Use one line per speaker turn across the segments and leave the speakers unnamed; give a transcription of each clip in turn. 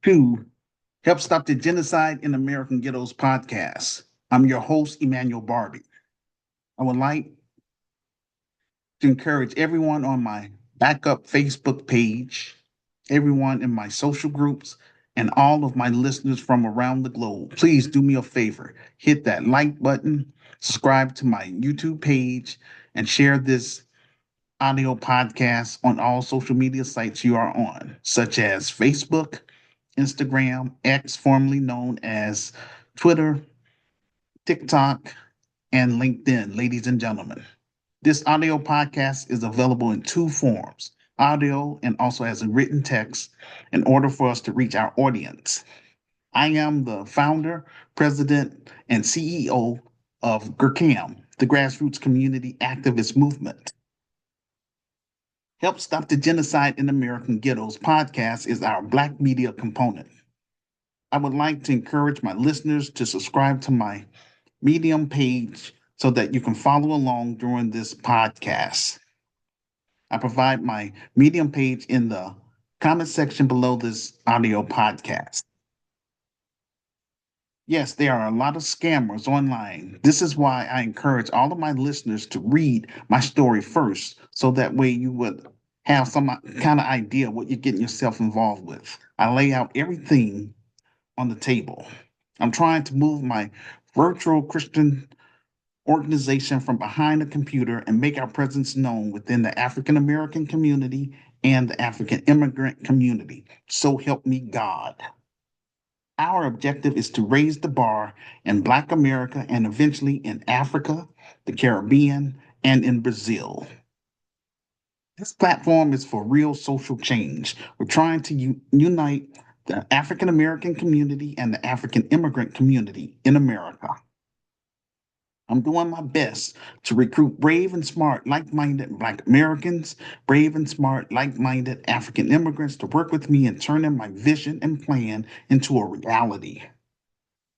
to Help Stop the Genocide in American Ghettos podcast. I'm your host, Emmanuel Barbee. I would like to encourage everyone on my backup Facebook page, everyone in my social groups, and all of my listeners from around the globe. Please do me a favor, hit that like button, subscribe to my YouTube page, and share this audio podcast on all social media sites you are on, such as Facebook, Instagram, X, formerly known as Twitter, TikTok, and LinkedIn, ladies and gentlemen. This audio podcast is available in two forms, audio and also as a written text, in order for us to reach our audience. I am the founder, president, and CEO of GERCAM, the Grassroots Community Activist Movement. Help Stop the Genocide in American Ghettos podcast is our Black media component. I would like to encourage my listeners to subscribe to my Medium page so that you can follow along during this podcast. I provide my Medium page in the comment section below this audio podcast. Yes, there are a lot of scammers online. This is why I encourage all of my listeners to read my story first, so that way you would have some kind of idea what you're getting yourself involved with. I lay out everything on the table. I'm trying to move my virtual Christian organization from behind a computer and make our presence known within the African American community and the African immigrant community. So help me God. Our objective is to raise the bar in Black America and eventually in Africa, the Caribbean, and in Brazil. This platform is for real social change. We're trying to unite the African American community and the African immigrant community in America. I'm doing my best to recruit brave and smart, like minded Black Americans, brave and smart, like minded African immigrants to work with me in turning my vision and plan into a reality.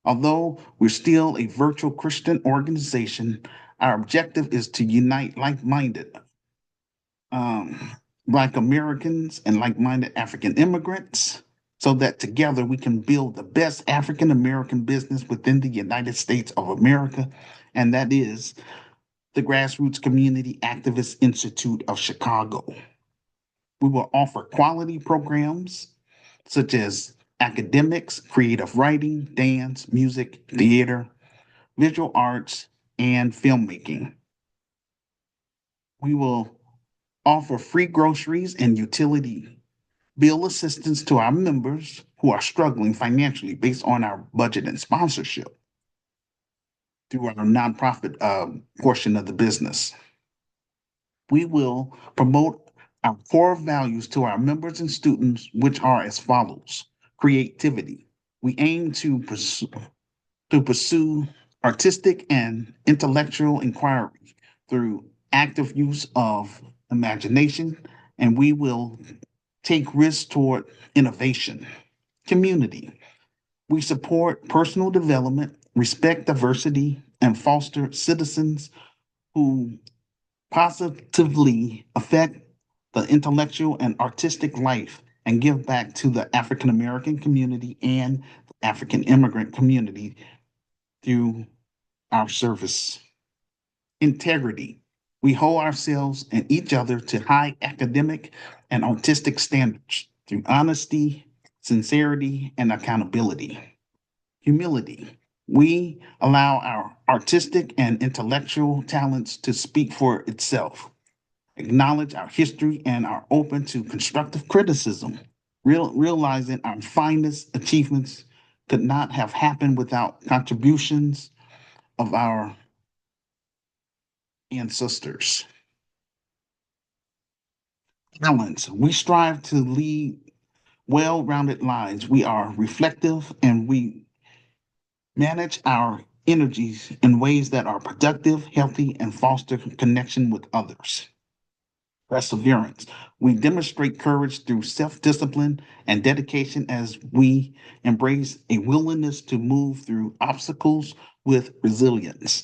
Although we're still a virtual Christian organization, our objective is to unite like minded um, Black Americans and like minded African immigrants so that together we can build the best African American business within the United States of America, and that is the Grassroots Community Activist Institute of Chicago. We will offer quality programs such as academics, creative writing, dance, music, theater, visual arts, and filmmaking. We will offer free groceries and utility bill assistance to our members who are struggling financially based on our budget and sponsorship through our nonprofit portion of the business. We will promote our core values to our members and students, which are as follows: creativity. We aim to pursue artistic and intellectual inquiry through active use of imagination, and we will take risks toward innovation. Community. We support personal development, respect diversity, and foster citizens who positively affect the intellectual and artistic life and give back to the African American community and the African immigrant community through our service. Integrity. We hold ourselves and each other to high academic and artistic standards through honesty, sincerity, and accountability. Humility. We allow our artistic and intellectual talents to speak for itself, acknowledge our history, and are open to constructive criticism, realizing our finest achievements could not have happened without contributions of our ancestors. Balance. We strive to lead well rounded lives. We are reflective and we manage our energies in ways that are productive, healthy, and foster connection with others. Perseverance. We demonstrate courage through self discipline and dedication as we embrace a willingness to move through obstacles with resilience.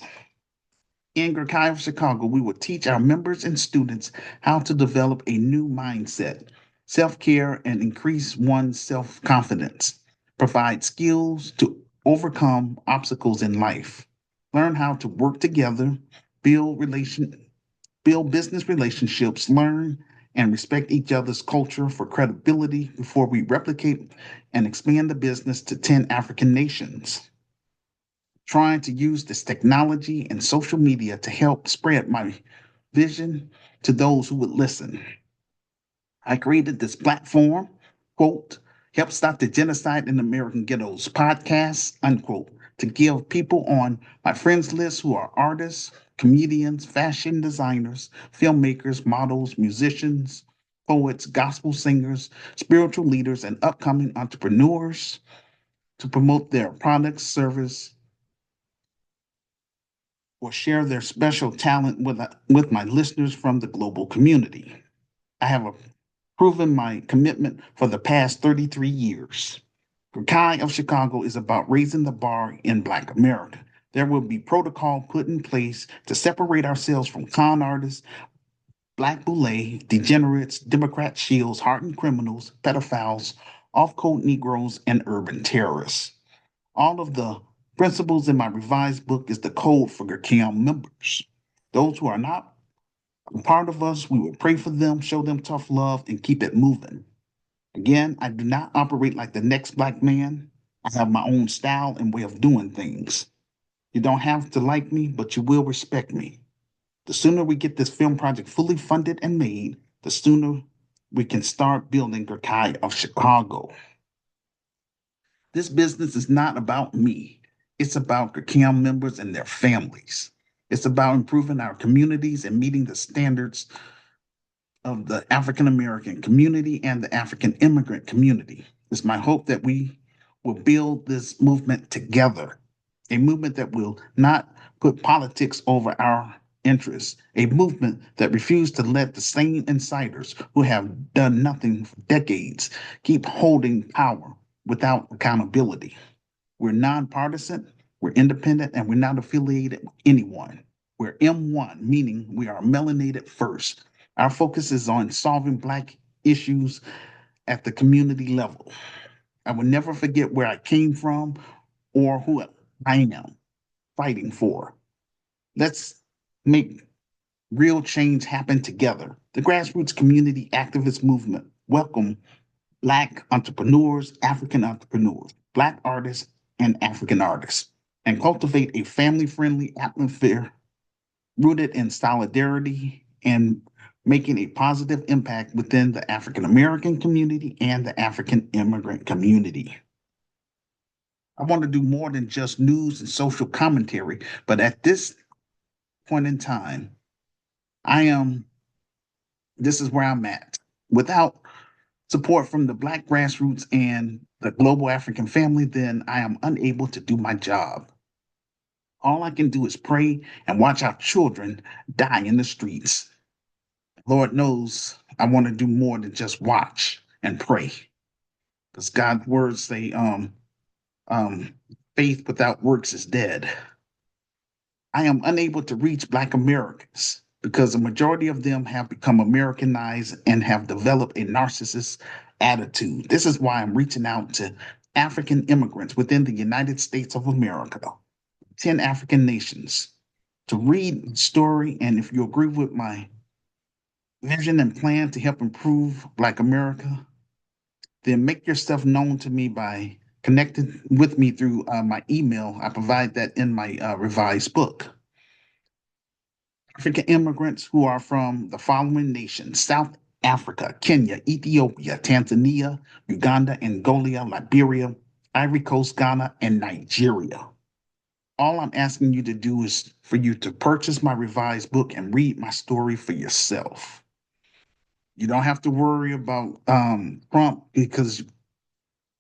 In Chicago, we will teach our members and students how to develop a new mindset, self care, and increase one's self confidence, provide skills to overcome obstacles in life, learn how to work together, build relation, build business relationships, learn and respect each other's culture for credibility before we replicate and expand the business to 10 African nations. Trying to use this technology and social media to help spread my vision to those who would listen. I created this platform, quote, help stop the genocide in American ghettos podcast, unquote, to give people on my friends list who are artists, comedians, fashion designers, filmmakers, models, musicians, poets, gospel singers, spiritual leaders, and upcoming entrepreneurs to promote their products, service, or share their special talent with my listeners from the global community. I have proven my commitment for the past 33 years. Kai of Chicago is about raising the bar in Black America. There will be protocol put in place to separate ourselves from con artists, Black boule, degenerates, Democrat shields, hardened criminals, pedophiles, off code Negroes, and urban terrorists. All of the principles in my revised book is the code for Gurkhiam members. Those who are not a part of us, we will pray for them, show them tough love, and keep it moving. Again, I do not operate like the next Black man. I have my own style and way of doing things. You don't have to like me, but you will respect me. The sooner we get this film project fully funded and made, the sooner we can start building Gurkai of Chicago. This business is not about me. It's about Gurkhiam members and their families. It's about improving our communities and meeting the standards of the African American community and the African immigrant community. It's my hope that we will build this movement together, a movement that will not put politics over our interests, a movement that refuses to let the same insiders who have done nothing for decades keep holding power without accountability. We're nonpartisan, we're independent, and we're not affiliated with anyone. We're M1, meaning we are melanated first. Our focus is on solving Black issues at the community level. I will never forget where I came from or who I am fighting for. Let's make real change happen together. The grassroots community activist movement welcome Black entrepreneurs, Black artists, and African artists, and cultivate a family friendly atmosphere rooted in solidarity and making a positive impact within the African American community and the African immigrant community. I want to do more than just news and social commentary, but at this point in time, I am, this is where I'm at. Without support from the Black grassroots and the global African family, then I am unable to do my job. All I can do is pray and watch our children die in the streets. Lord knows I want to do more than just watch and pray. Because God's words say, um, faith without works is dead. I am unable to reach Black Americans because the majority of them have become Americanized and have developed a narcissist attitude. This is why I'm reaching out to African immigrants within the United States of America, 10 African nations, to read the story. And if you agree with my vision and plan to help improve Black America, then make yourself known to me by connecting with me through my email. I provide that in my revised book. African immigrants who are from the following nations: South Africa, Kenya, Ethiopia, Tanzania, Uganda, Angola, Liberia, Ivory Coast, Ghana, and Nigeria. All I'm asking you to do is for you to purchase my revised book and read my story for yourself. You don't have to worry about Trump because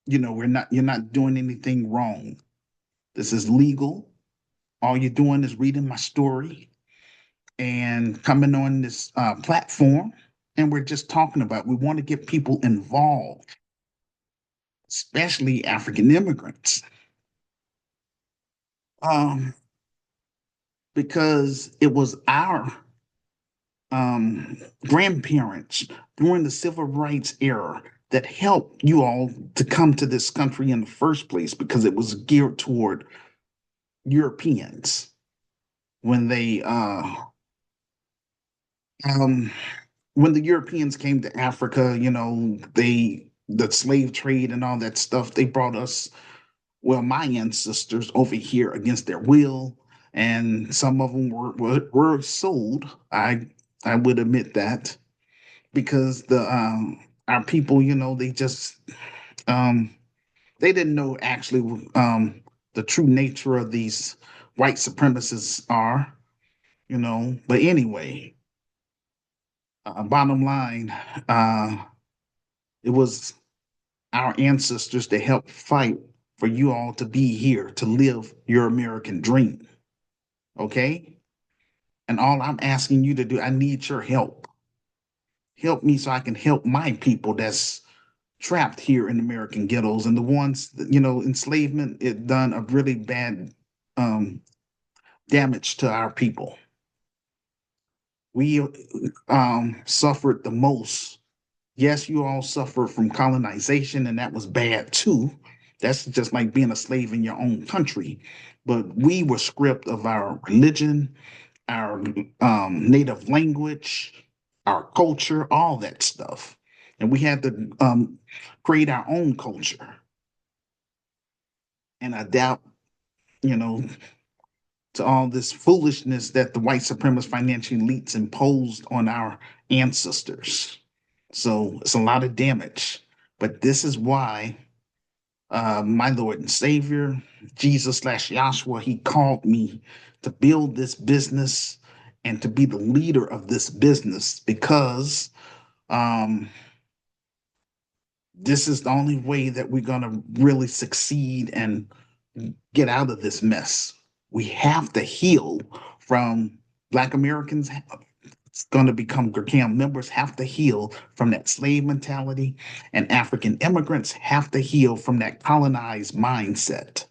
you're not doing anything wrong. This is legal. All you're doing is reading my story and coming on this platform, and we're just talking about. We want to get people involved, especially African immigrants, um, because it was our grandparents during the civil rights era that helped you all to come to this country in the first place because it was geared toward Europeans when they um when the Europeans came to Africa, the slave trade and all that stuff, they brought us, well, my ancestors over here against their will, and some of them were sold. I would admit that because the our people, they just um they didn't know actually the true nature of these white supremacists are. But anyway, bottom line, it was our ancestors that helped fight for you all to be here to live your American dream. Okay? And all I'm asking you to do, I need your help. Help me so I can help my people that's trapped here in American ghettos and the ones that, enslavement, it done a really bad um, damage to our people. We suffered the most. Yes, you all suffered from colonization, and that was bad too. That's just like being a slave in your own country. But we were stripped of our religion, our native language, our culture, all that stuff. And we had to create our own culture and adapt, you know, to all this foolishness that the white supremacist financial elites imposed on our ancestors. So it's a lot of damage. But this is why my Lord and Savior, Jesus slash Yahshua, he called me to build this business and to be the leader of this business because um, this is the only way that we're going to really succeed and get out of this mess. We have to heal from Black Americans. It's going to become GRCAM members have to heal from that slave mentality, and African immigrants have to heal from that colonized mindset.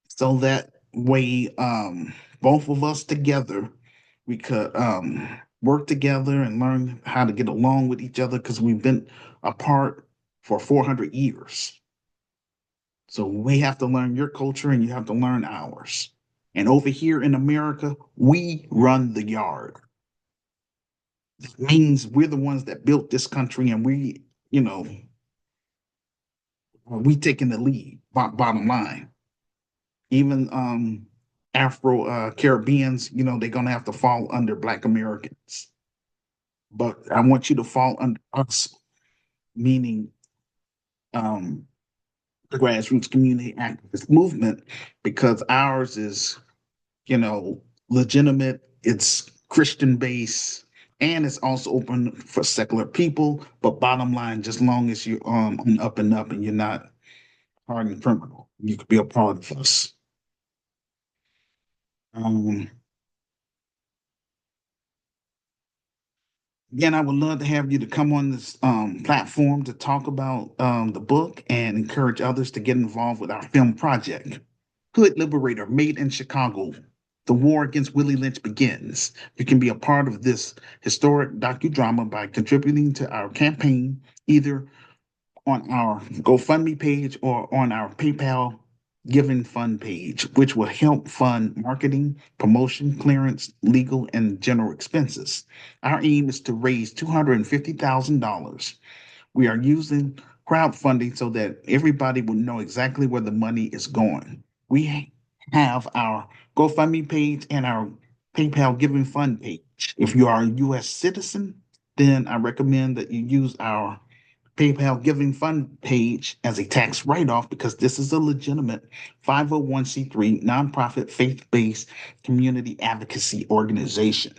So that way, both of us together, we could work together and learn how to get along with each other because we've been apart for 400 years. So we have to learn your culture and you have to learn ours. And over here in America, we run the yard. It means we're the ones that built this country and we taking the lead, bottom line. Even Afro Caribbeans, they're gonna have to fall under Black Americans. But I want you to fall under us, meaning um, the grassroots community activist movement, because ours is, legitimate, it's Christian based, and it's also open for secular people. But bottom line, just long as you're on up and up and you're not hardened criminal, you could be a part of us. Um, Again, I would love to have you to come on this platform to talk about the book and encourage others to get involved with our film project. Hood Liberator, Made in Chicago. The war against Willie Lynch begins. You can be a part of this historic docudrama by contributing to our campaign, either on our GoFundMe page or on our PayPal Giving Fund page, which will help fund marketing, promotion, clearance, legal, and general expenses. Our aim is to raise $250,000. We are using crowdfunding so that everybody will know exactly where the money is going. We have our GoFundMe page and our PayPal Giving Fund page. If you are a U.S. citizen, then I recommend that you use our PayPal Giving Fund page as a tax write-off because this is a legitimate 501c3 nonprofit faith-based community advocacy organization.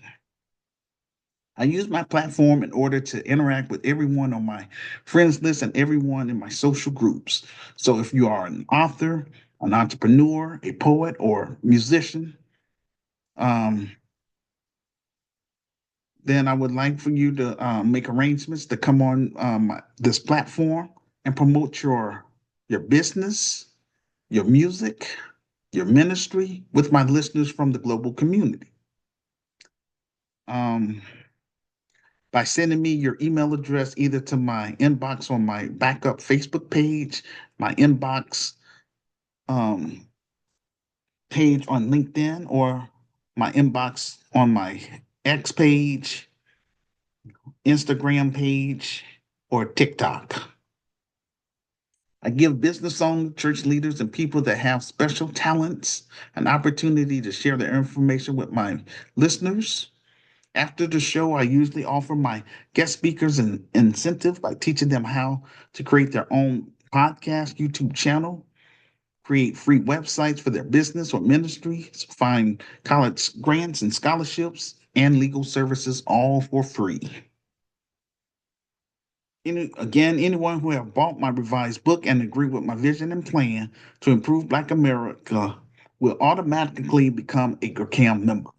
I use my platform in order to interact with everyone on my friends list and everyone in my social groups. So if you are an author, an entrepreneur, a poet, or musician, um, then I would like for you to make arrangements to come on this platform and promote your business, your music, your ministry with my listeners from the global community. um, by sending me your email address either to my inbox on my backup Facebook page, my inbox um, page on LinkedIn, or my inbox on my X page, Instagram page, or TikTok. I give business owners, church leaders, and people that have special talents an opportunity to share their information with my listeners. After the show, I usually offer my guest speakers an incentive by teaching them how to create their own podcast, YouTube channel, create free websites for their business or ministries, find college grants and scholarships, and legal services all for free. Anyone who have bought my revised book and agree with my vision and plan to improve Black America will automatically become a CAM member.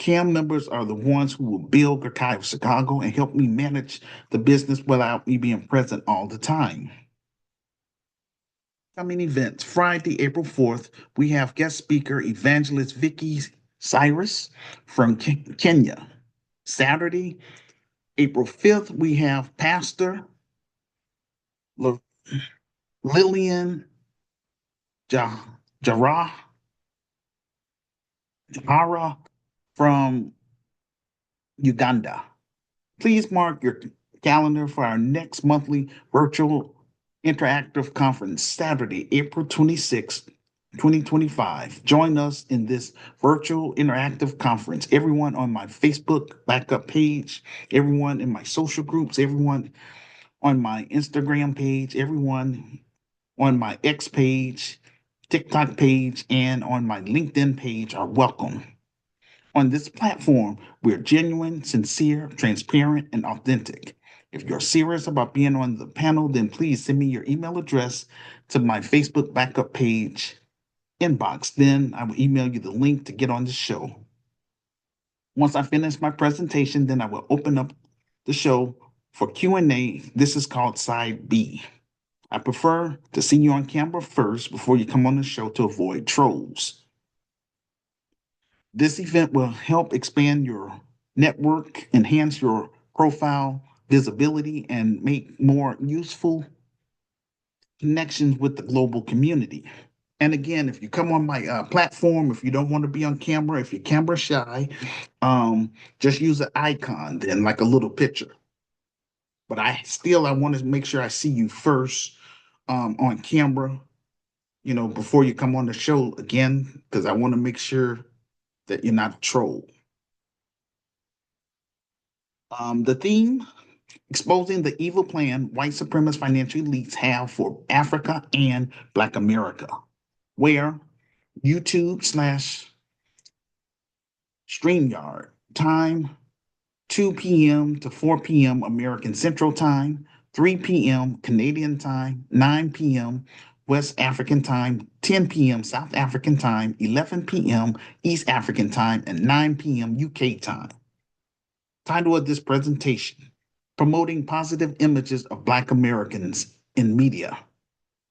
CAM members are the ones who will build Ghettos of Chicago and help me manage the business without me being present all the time. Coming events Friday, April 4th, we have guest speaker evangelist Vicky Cyrus from Kenya. Saturday, April 5th, we have Pastor Lillian Jarrah Jahara from Uganda. Please mark your calendar for our next monthly virtual interactive conference, Saturday, April 26th, 2025. Join us in this virtual interactive conference. Everyone on my Facebook backup page, everyone in my social groups, everyone on my Instagram page, everyone on my X page, TikTok page, and on my LinkedIn page are welcome. On this platform, we're genuine, sincere, transparent, and authentic. If you're serious about being on the panel, then please send me your email address to my Facebook backup page inbox. Then I will email you the link to get on the show. Once I finish my presentation, then I will open up the show for Q&A. This is called Side B. I prefer to see you on camera first before you come on the show to avoid trolls. This event will help expand your network, enhance your profile visibility, and make more useful connections with the global community. And again, if you come on my platform, if you don't want to be on camera, if you're camera shy, just use an icon, then like a little picture. But I want to make sure I see you first on camera, before you come on the show again, because I want to make sure that you're not a troll. The theme, exposing the evil plan white supremacist financial elites have for Africa and Black America, where YouTube/ StreamYard, time 2 p.m. to 4 p.m. American Central Time, 3 p.m. Canadian Time, 9 p.m. West African Time, 10 p.m. South African Time, 11 p.m. East African Time, and 9 p.m. UK Time. Title of this presentation, Promoting Positive Images of Black Americans in Media.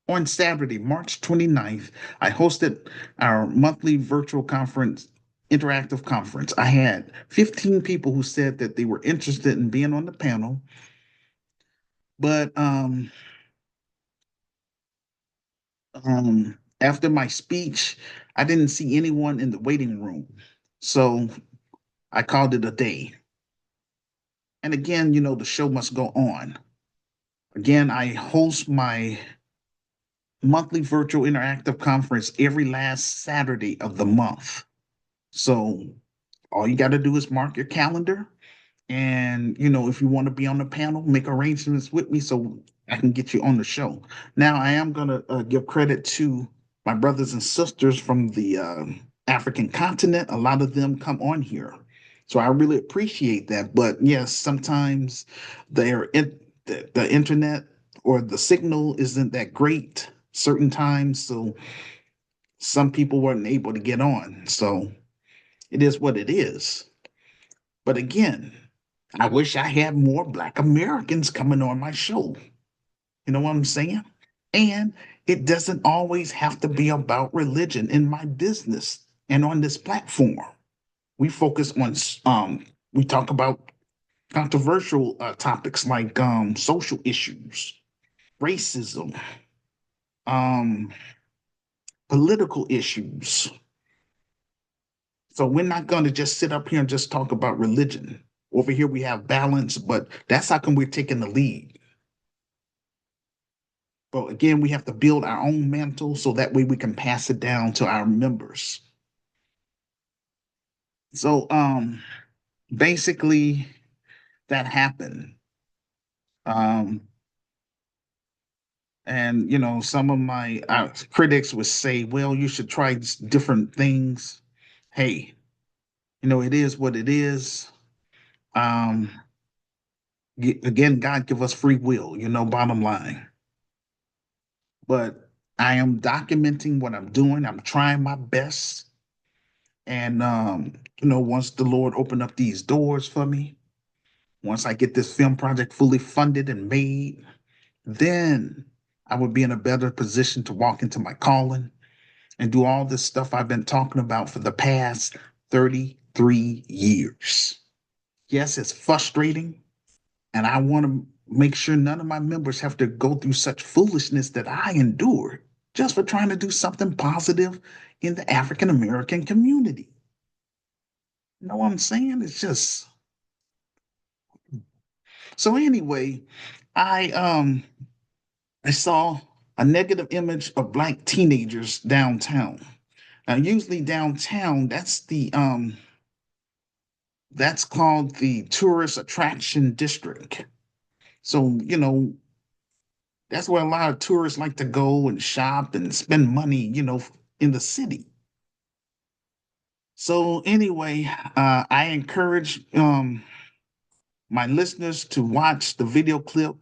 On Saturday, March 29th, I hosted our monthly virtual conference, interactive conference. I had 15 people who said that they were interested in being on the panel, but after my speech, I didn't see anyone in the waiting room. So I called it a day. And again, the show must go on. Again, I host my monthly virtual interactive conference every last Saturday of the month. So all you got to do is mark your calendar. And, if you want to be on the panel, make arrangements with me so I can get you on the show. Now, I am going to give credit to my brothers and sisters from the African continent. A lot of them come on here. So I really appreciate that. But yes, sometimes the internet or the signal isn't that great certain times. So some people weren't able to get on. So it is what it is. But again, I wish I had more Black Americans coming on my show. You know what I'm saying? And it doesn't always have to be about religion in my business and on this platform. We focus on We talk about controversial topics like social issues, racism, um, political issues. So we're not going to just sit up here and just talk about religion. Over here we have balance, but that's how come we're taking the lead. But again, we have to build our own mantle so that way we can pass it down to our members. So basically that happened. Um, and some of my critics would say, well, you should try different things. Hey, it is what it is. Um, again, God give us free will, bottom line. But I am documenting what I'm doing. I'm trying my best. And once the Lord open up these doors for me, once I get this film project fully funded and made, then I would be in a better position to walk into my calling and do all this stuff I've been talking about for the past 33 years. Yes, it's frustrating, and I want to make sure none of my members have to go through such foolishness that I endured just for trying to do something positive in the African American community. You know what I'm saying? It's just so anyway, I saw a negative image of black teenagers downtown. Now, usually downtown, that's called the tourist attraction district. So, that's where a lot of tourists like to go and shop and spend money, in the city. So anyway, I encourage my listeners to watch the video clip.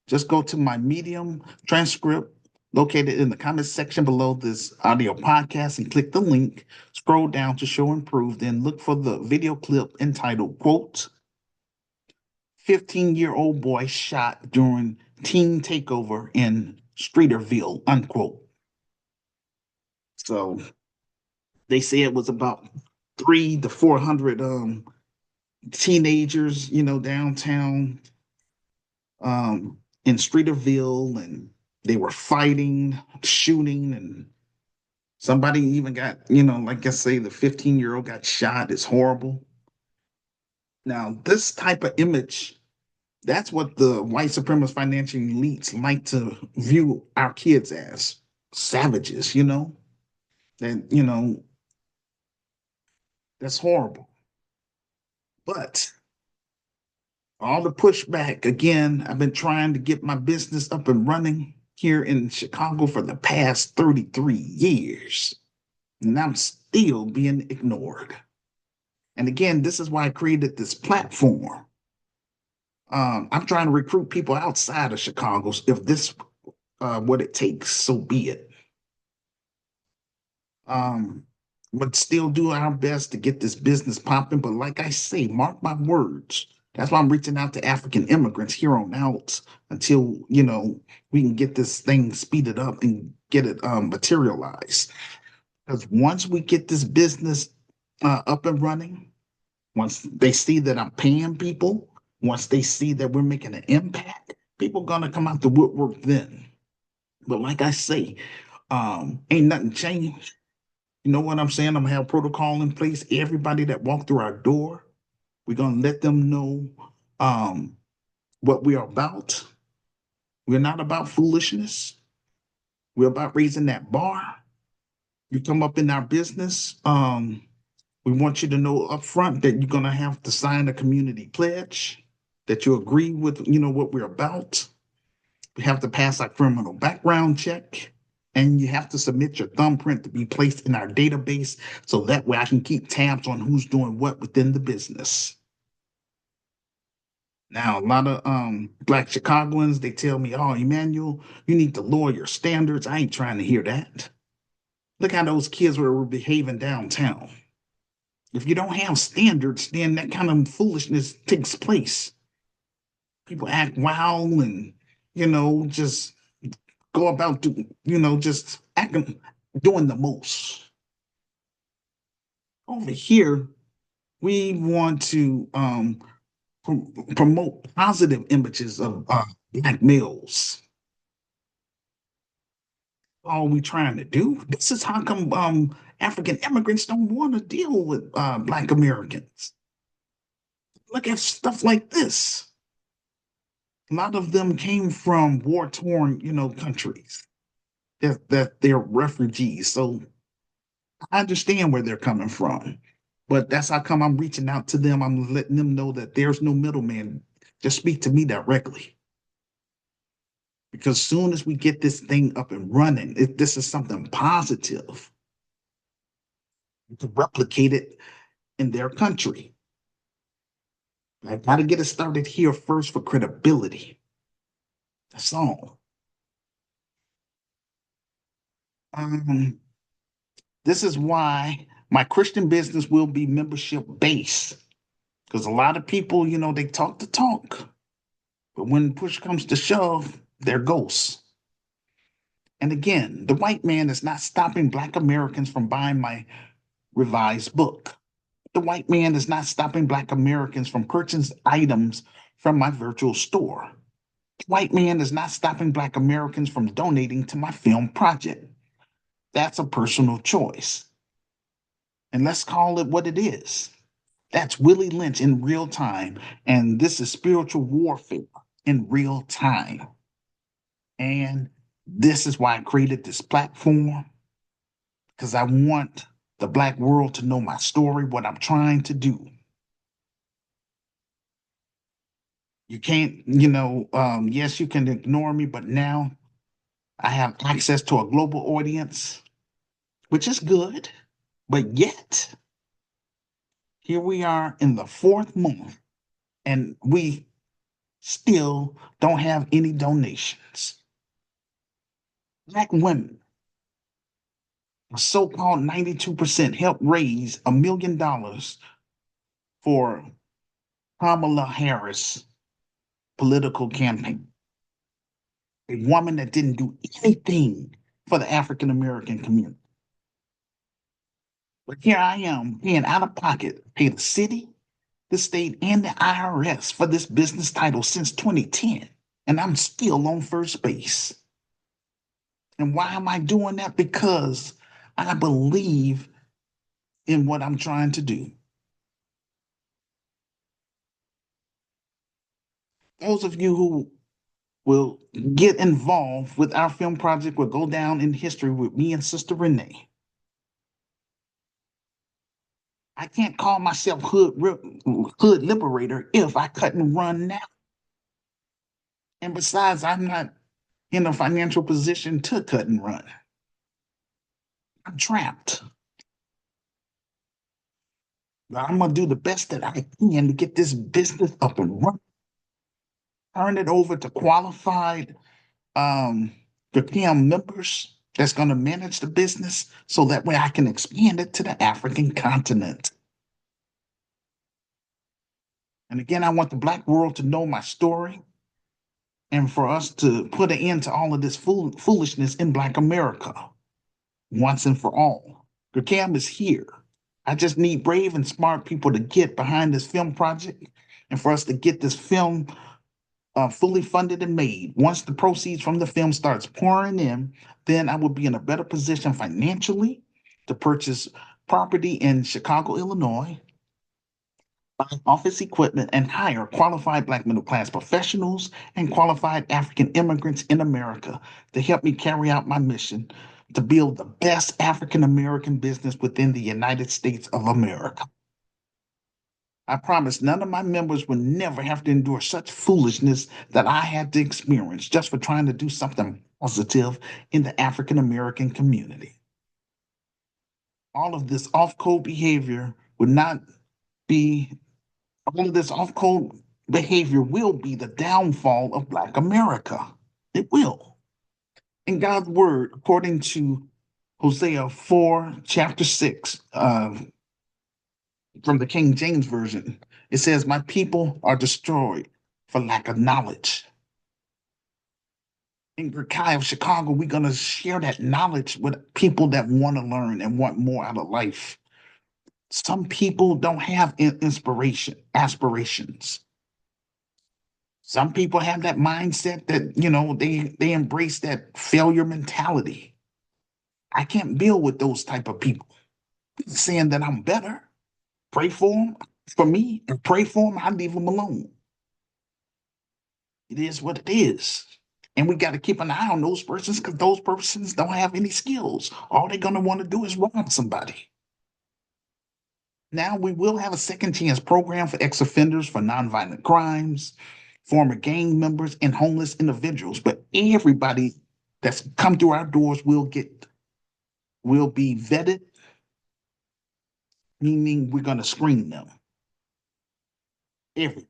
Just go to my Medium transcript located in the comment section below this audio podcast and click the link. Scroll down to show and prove, then look for the video clip entitled, quote, 15-year-old boy shot during teen takeover in Streeterville, unquote. So they say it was about 300 to 400 teenagers, downtown in Streeterville, and they were fighting, shooting, and somebody even got, like I say, the 15-year-old got shot. It's horrible. Now, this type of image, that's what the white supremacist financial elites like to view our kids as savages, that, that's horrible. But all the pushback, again, I've been trying to get my business up and running here in Chicago for the past 33 years, and I'm still being ignored. And again, this is why I created this platform. I'm trying to recruit people outside of Chicago. If this what it takes, so be it. Um, but still do our best to get this business popping. But like I say, mark my words. That's why I'm reaching out to African immigrants here on out until we can get this thing speeded up and get it materialized. Because once we get this business up and running, once they see that I'm paying people, once they see that we're making an impact, people are gonna come out the woodwork then. But like I say, ain't nothing changed. You know what I'm saying? I'm gonna have protocol in place. Everybody that walk through our door, we're gonna let them know what we are about. We're not about foolishness. We're about raising that bar. You come up in our business, we want you to know up front that you're gonna have to sign a community pledge, that you agree with, what we're about. We have to pass our criminal background check, and you have to submit your thumbprint to be placed in our database so that way I can keep tabs on who's doing what within the business. Now, a lot of Black Chicagoans, they tell me, oh, Emmanuel, you need to lower your standards. I ain't trying to hear that. Look how those kids were behaving downtown. If you don't have standards, then that kind of foolishness takes place. People act wild and, just go about, just acting, doing the most. Over here, We want to promote positive images of black males. All we trying to do. This is how come African immigrants don't want to deal with Black Americans. Look at stuff like this. A lot of them came from war-torn, countries that they're refugees. So I understand where they're coming from, but that's how come I'm reaching out to them. I'm letting them know that there's no middleman. Just speak to me directly. Because soon as we get this thing up and running, this is something positive to replicate it in their country. I got to get it started here first for credibility. That's all. Um, this is why my Christian business will be membership based. Because a lot of people, they talk the talk, but when push comes to shove, they're ghosts. And again, the white man is not stopping Black Americans from buying my revised book. The white man is not stopping Black Americans from purchasing items from my virtual store. The white man is not stopping Black Americans from donating to my film project. That's a personal choice. And let's call it what it is. That's Willie Lynch in real time. And this is spiritual warfare in real time. And this is why I created this platform, because I want the Black world to know my story, what I'm trying to do. You can't, yes, you can ignore me, but now I have access to a global audience, which is good. But yet, here we are in the fourth month, and we still don't have any donations. Black women, a so-called 92% helped raise $1 million for Kamala Harris' political campaign. A woman that didn't do anything for the African American community. But here I am paying out of pocket, pay the city, the state, and the IRS for this business title since 2010. And I'm still on first base. And why am I doing that? Because I believe in what I'm trying to do. Those of you who will get involved with our film project will go down in history with me and Sister Renee. I can't call myself hood liberator if I couldn't run now. And besides, I'm not in a financial position to cut and run. I'm trapped. But I'm gonna do the best that I can to get this business up and running. Turn it over to qualified GCAM members that's gonna manage the business so that way I can expand it to the African continent. And again, I want the Black world to know my story and for us to put an end to all of this foolishness in Black America once and for all. GCAM is here. I just need brave and smart people to get behind this film project and for us to get this film fully funded and made. Once the proceeds from the film starts pouring in, then I will be in a better position financially to purchase property in Chicago, Illinois, buy office equipment, and hire qualified Black middle class professionals and qualified African immigrants in America to help me carry out my mission to build the best African American business within the United States of America. I promise none of my members will never have to endure such foolishness that I had to experience just for trying to do something positive in the African American community. All of this off-code behavior would not be, all of this off-code behavior will be the downfall of Black America. It will. In God's word, according to Hosea 4, chapter 6, from the King James Version, it says, "My people are destroyed for lack of knowledge." In Grekai of Chicago, we're going to share that knowledge with people that want to learn and want more out of life. Some people don't have inspiration, aspirations. Some people have that mindset that, they embrace that failure mentality. I can't build with those type of people saying that I'm better. Pray for them, for me, and pray for them. I leave them alone. It is what it is. And we got to keep an eye on those persons because those persons don't have any skills. All they're going to want to do is rob somebody. Now, we will have a second chance program for ex offenders for nonviolent crimes, former gang members, and homeless individuals. But everybody that's come through our doors will be vetted, meaning we're going to screen them. Everybody.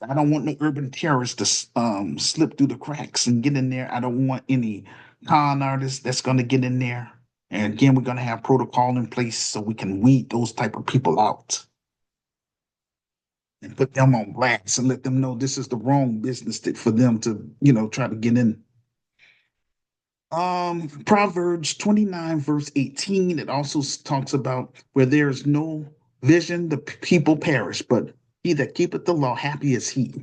I don't want no urban terrorists to slip through the cracks and get in there. I don't want any con artists that's going to get in there. And again, we're going to have protocol in place so we can weed those type of people out and put them on blast and let them know this is the wrong business for them to, try to get in. Proverbs 29, verse 18, it also talks about where there is no vision, the people perish, but he that keepeth the law, happy is he.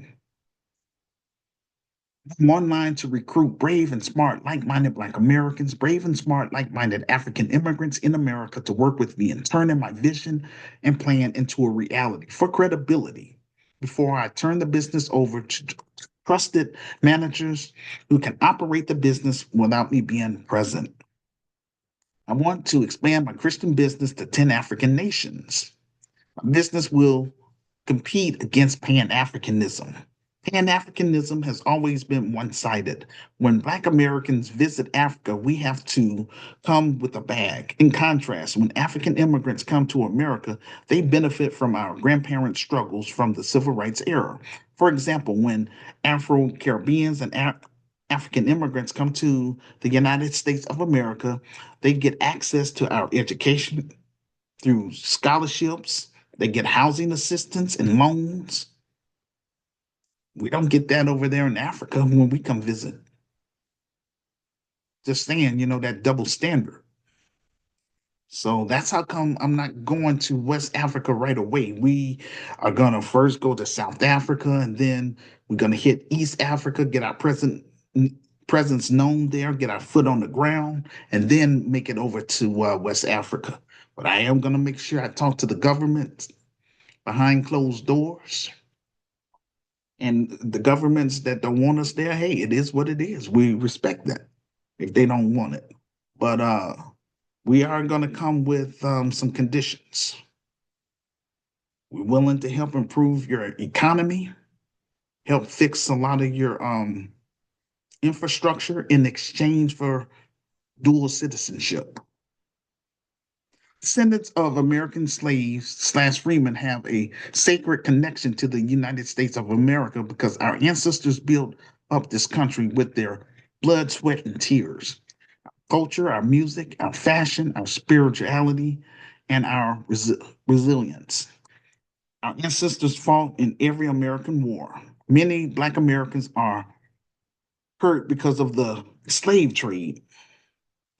I'm online to recruit brave and smart, like minded Black Americans, brave and smart, like minded African immigrants in America to work with me in turning my vision and plan into a reality for credibility before I turn the business over to trusted managers who can operate the business without me being present. I want to expand my Christian business to 10 African nations. My business will compete against Pan Africanism. Pan Africanism has always been one sided. When Black Americans visit Africa, we have to come with a bag. In contrast, when African immigrants come to America, they benefit from our grandparents' struggles from the civil rights era. For example, when Afro Caribbeans and African immigrants come to the United States of America, they get access to our education through scholarships, they get housing assistance and loans. We don't get that over there in Africa when we come visit. Just saying, that double standard. So that's how come I'm not going to West Africa right away. We are going to first go to South Africa, and then we're going to hit East Africa, get our presence known there, get our foot on the ground, and then make it over to West Africa. But I am going to make sure I talk to the government behind closed doors. And the governments that don't want us there, hey, it is what it is. We respect that if they don't want it. But we are going to come with some conditions. We're willing to help improve your economy, help fix a lot of your infrastructure in exchange for dual citizenship. Descendants of American slaves slash freemen have a sacred connection to the United States of America because our ancestors built up this country with their blood, sweat, and tears. Culture, our music, our fashion, our spirituality, and our resilience. Our ancestors fought in every American war. Many Black Americans are hurt because of the slave trade,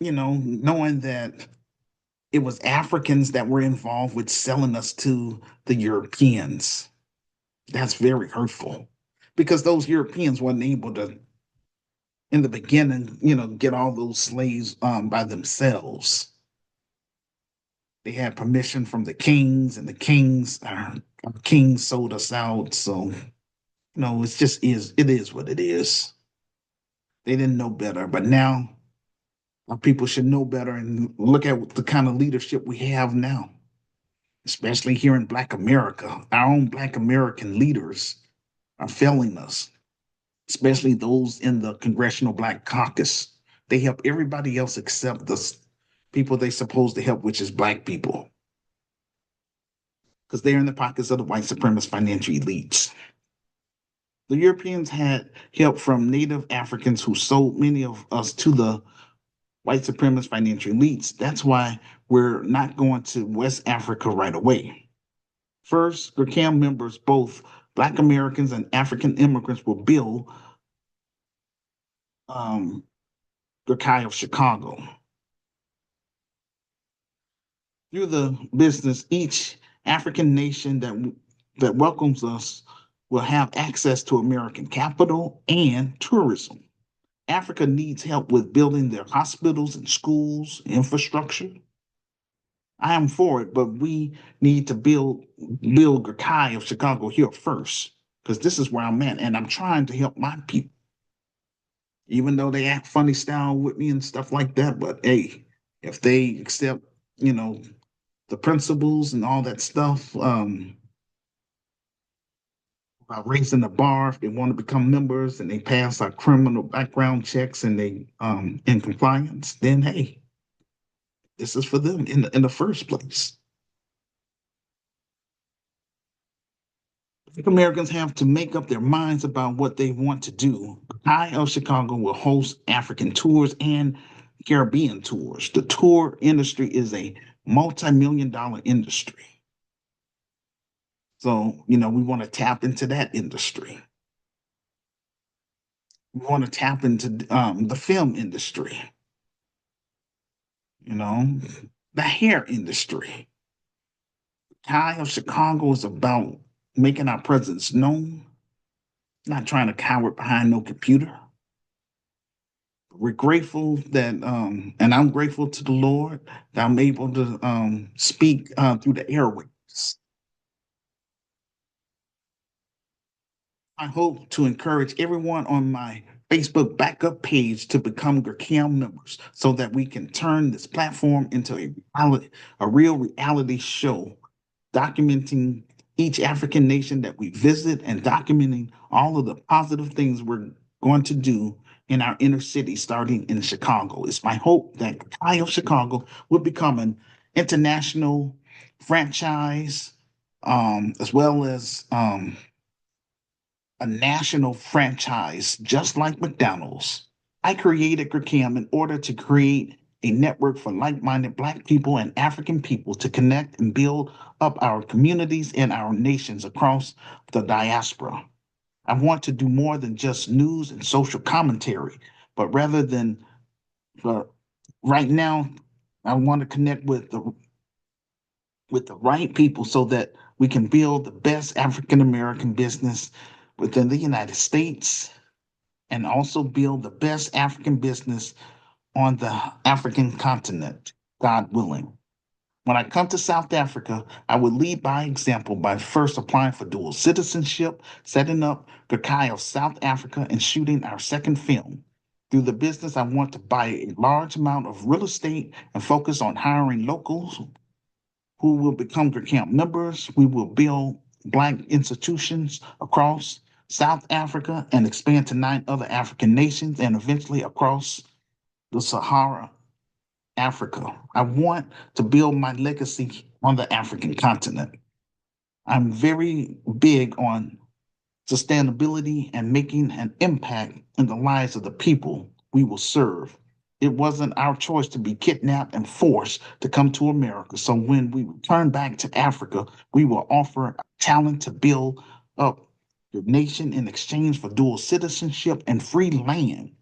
knowing that it was Africans that were involved with selling us to the Europeans. That's very hurtful because those Europeans weren't able to, in the beginning, get all those slaves by themselves. They had permission from the kings, and the kings sold us out. So, it is what it is. They didn't know better, but now our people should know better and look at the kind of leadership we have now, especially here in Black America. Our own Black American leaders are failing us, especially those in the Congressional Black Caucus. They help everybody else except the people they're supposed to help, which is Black people, because they're in the pockets of the white supremacist financial elites. The Europeans had help from Native Africans who sold many of us to the white supremacist financial elites. That's why we're not going to West Africa right away. First, GRCAM members, both Black Americans and African immigrants, will build GRCI of Chicago. Through the business, each African nation that welcomes us will have access to American capital and tourism. Africa needs help with building their hospitals and schools, infrastructure. I am for it, but we need to build Gakai of Chicago here first, because this is where I'm at, and I'm trying to help my people, even though they act funny style with me and stuff like that. But hey, if they accept, you know, the principles and all that stuff, about raising the bar, if they want to become members and they pass our criminal background checks and they in compliance, then hey, this is for them in the first place. Black Americans have to make up their minds about what they want to do. I of Chicago will host African tours and Caribbean tours. The tour industry is a multi-million dollar industry. So, we want to tap into that industry. We want to tap into the film industry, you know, the hair industry. High of Chicago is about making our presence known, not trying to cower behind no computer. We're grateful that, and I'm grateful to the Lord that I'm able to speak through the airwaves. I hope to encourage everyone on my Facebook backup page to become Gurkam members so that we can turn this platform into a real reality show documenting each African nation that we visit and documenting all of the positive things we're going to do in our inner city starting in Chicago. It's my hope that Kai of Chicago will become an international franchise, as well as a national franchise, just like McDonald's. I created Gricam in order to create a network for like minded Black people and African people to connect and build up our communities and our nations across the diaspora. I want to do more than just news and social commentary, but rather than uh, right now, I want to connect with the right people so that we can build the best African American business within the United States and also build the best African business on the African continent, God willing. When I come to South Africa, I will lead by example by first applying for dual citizenship, setting up Gakai of South Africa, and shooting our second film. Through the business, I want to buy a large amount of real estate and focus on hiring locals who will become Camp members. We will build Black institutions across South Africa and expand to 9 other African nations and eventually across the Sahara, Africa. I want to build my legacy on the African continent. I'm very big on sustainability and making an impact in the lives of the people we will serve. It wasn't our choice to be kidnapped and forced to come to America. So when we return back to Africa, we will offer talent to build up the nation in exchange for dual citizenship and free land.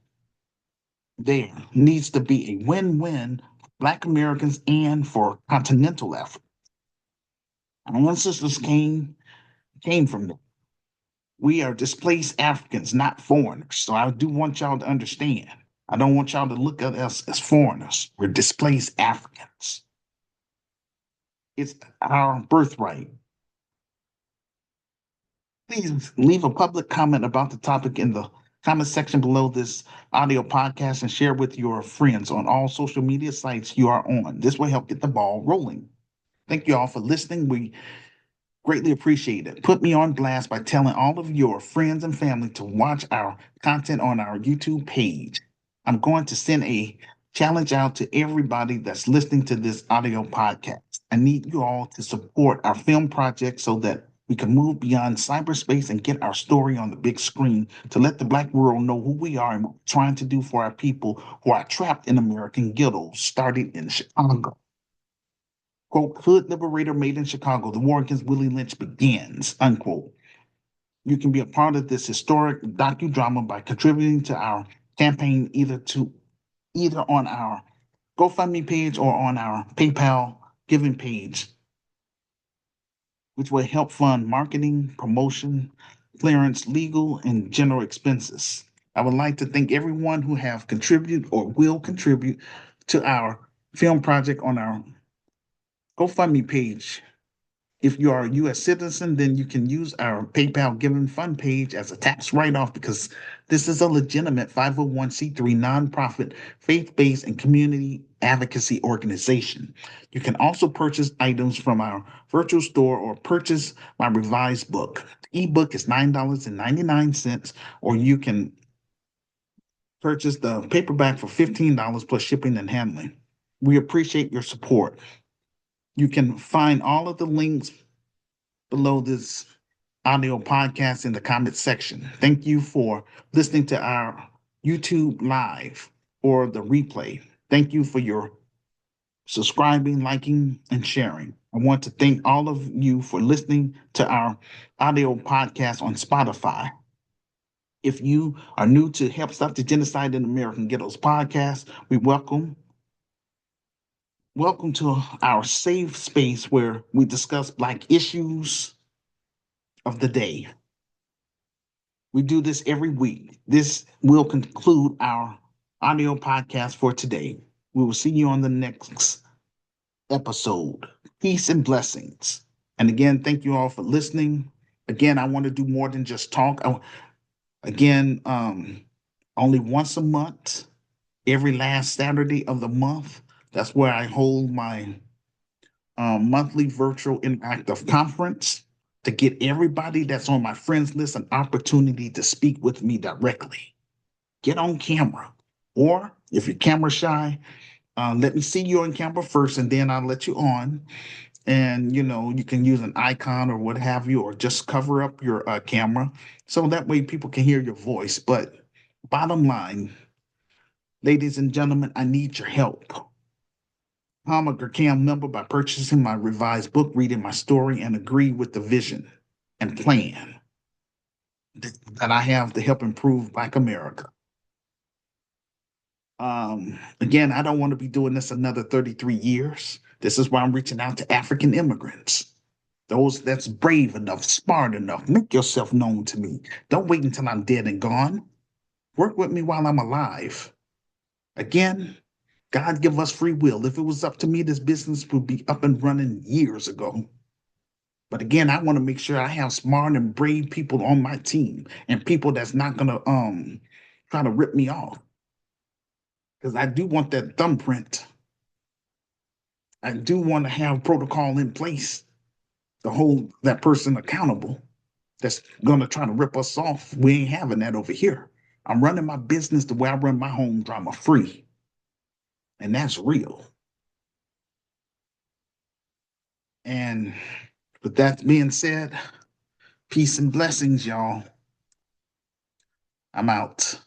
There needs to be a win-win for Black Americans and for continental Africa. Our ancestors came from there. We are displaced Africans, not foreigners. So I do want y'all to understand. I don't want y'all to look at us as foreigners. We're displaced Africans. It's our birthright. Please leave a public comment about the topic in the comment section below this audio podcast and share with your friends on all social media sites you are on. This will help get the ball rolling. Thank you all for listening. We greatly appreciate it. Put me on blast by telling all of your friends and family to watch our content on our YouTube page. I'm going to send a challenge out to everybody that's listening to this audio podcast. I need you all to support our film project so that we can move beyond cyberspace and get our story on the big screen to let the Black world know who we are and what we're trying to do for our people who are trapped in American ghettos, starting in Chicago. Quote, Hood Liberator made in Chicago, the war against Willie Lynch begins, unquote. You can be a part of this historic docudrama by contributing to our campaign either on our GoFundMe page or on our PayPal giving page, which will help fund marketing, promotion, clearance, legal, and general expenses. I would like to thank everyone who have contributed or will contribute to our film project on our GoFundMe page. If you are a U.S. citizen, then you can use our PayPal Giving Fund page as a tax write-off because this is a legitimate 501c3 nonprofit, faith-based, and community advocacy organization. You can also purchase items from our virtual store or purchase my revised book. The ebook is $9.99, or you can purchase the paperback for $15 plus shipping and handling. We appreciate your support. You can find all of the links below this audio podcast in the comments section. Thank you for listening to our YouTube live or the replay. Thank you for your subscribing, liking, and sharing. I want to thank all of you for listening to our audio podcast on Spotify. If you are new to Help Stop the Genocide in American Ghettos podcast, we welcome to our safe space where we discuss Black issues of the day. We do this every week. This will conclude our audio podcast for today. We will see you on the next episode. Peace and blessings. And again, thank you all for listening. Again, I want to do more than just talk. Again, only once a month, every last Saturday of the month. That's where I hold my monthly virtual interactive conference to get everybody that's on my friends list an opportunity to speak with me directly. Get on camera. Or if you're camera shy, let me see you on camera first, and then I'll let you on. And, you can use an icon or what have you, or just cover up your camera. So that way people can hear your voice. But bottom line, ladies and gentlemen, I need your help. I'm a GERCAM member by purchasing my revised book, reading my story, and agree with the vision and plan that I have to help improve Black America. Again, I don't want to be doing this another 33 years. This is why I'm reaching out to African immigrants. Those that's brave enough, smart enough. Make yourself known to me. Don't wait until I'm dead and gone. Work with me while I'm alive. Again, God give us free will. If it was up to me, this business would be up and running years ago. But again, I want to make sure I have smart and brave people on my team and people that's not gonna try to rip me off. Because I do want that thumbprint. I do want to have protocol in place to hold that person accountable that's gonna try to rip us off. We ain't having that over here. I'm running my business the way I run my home drama free. And that's real. And with that being said, peace and blessings, y'all. I'm out.